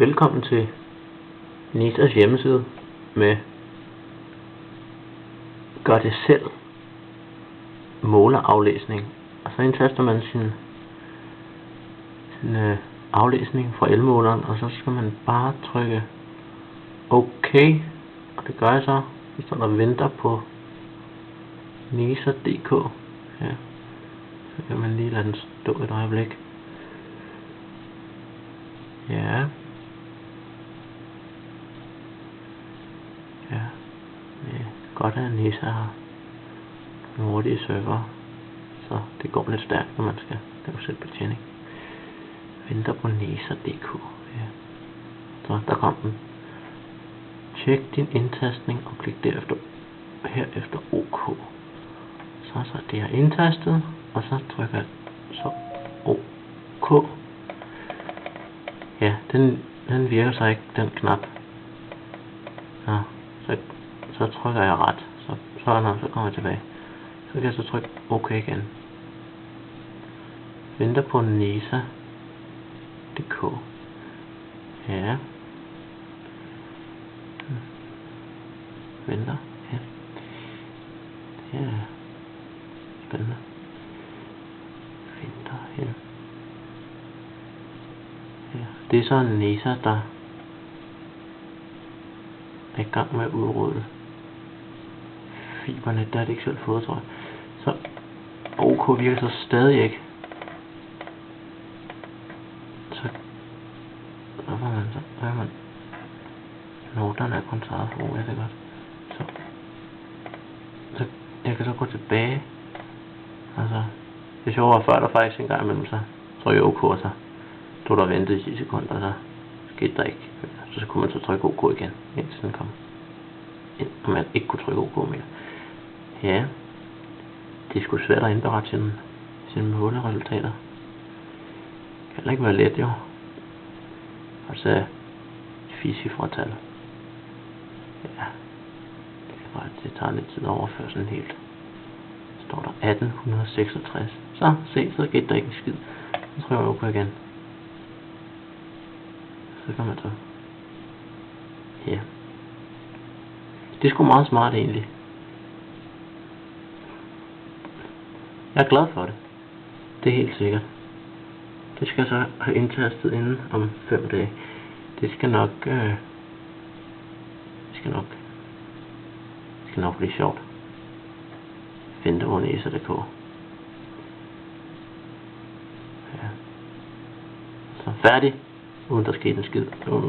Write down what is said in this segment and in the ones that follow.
Velkommen til Nisas hjemmeside med gør det selv måleraflæsning, og så indtaster man sin aflæsning fra elmåleren, og så skal man bare trykke OK, og det gør jeg så. Så står der venter på Nisa.dk. Ja, så kan man lige lade den stå et øjeblik. Ja. Ja, det er godt, at Nisa har nogle hurtige server, så det går lidt stærkt, når man skal lave selvbetjening. Venter på Nisa.dk. Ja. Så der kom den. Tjek din indtastning og klik herefter OK. Så det er indtastet, og så trykker jeg så OK. Ja, den virker så ikke, den knap. Ja, så trykker jeg ret. Så kommer jeg tilbage. Så kan jeg så trykke OK igen. Venter på Nisa.dk. Ja. Venter. Ja. Det er spændende. Venter her. Ja. Det er så Nisa, der er i gang med at udrydde fiberne. Der er det ikke selv fået, tror jeg. Så OK virker så stadig ikke. Så hvad var man så? Hvad er man? Noterne er kun taget for, jeg det godt. Så jeg kan så gå tilbage. Altså, det sjove var før, der faktisk en gang imellem så trykke OK, og så stod der ventet i 10 sekunder, og så skete der ikke. Så kunne man så trykke OK igen, indtil den kom ind, og man ikke kunne trykke OK mere. Ja, det er sgu svært at indberette sine måleresultater. Det kan ikke være let, jo. Altså, fisifratal. Ja, det tager lidt tid at overføre sådan helt. Så står der 1866. Så skete der ikke en skid. Så trykker jeg OK igen. Så kan man så. Ja. Det er sgu meget smart egentlig. Jeg er glad for det. Det er helt sikkert. Det skal jeg så have indtastet inden om 5 dage. Det skal nok blive sjovt. Venter på Nisa.dk. Ja. Så færdig. Uden der skete en skid.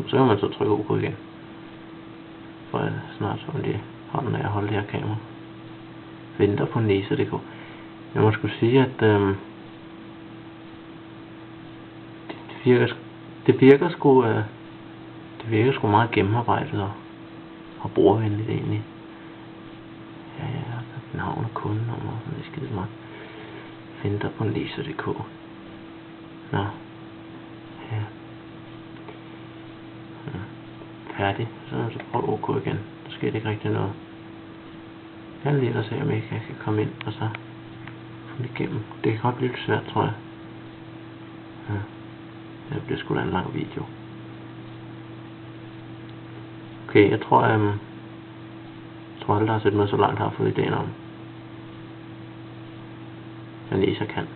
Så kan man så trykke OK igen. For jeg snart så ondt i hånden, når jeg holder det her kamera. Venter på Nisa.dk. Jeg må skulle sige, at det virker sgu meget gennemarbejdet og brugervenligt egentlig. Ja, navn og kundenummer, det er skide smart. Venter på Nisa.dk. Nå. Ja. Færdig. Så prøv OK igen. Der sker ikke rigtig noget. Jeg vil lige at se, om jeg kan komme ind og så få det igennem. Det kan godt blive lidt svært, tror jeg. Ja. Det bliver sgu da en lang video. Okay, jeg tror aldrig, der har set noget så langt, har fået ideen om, hvad Nisa kan.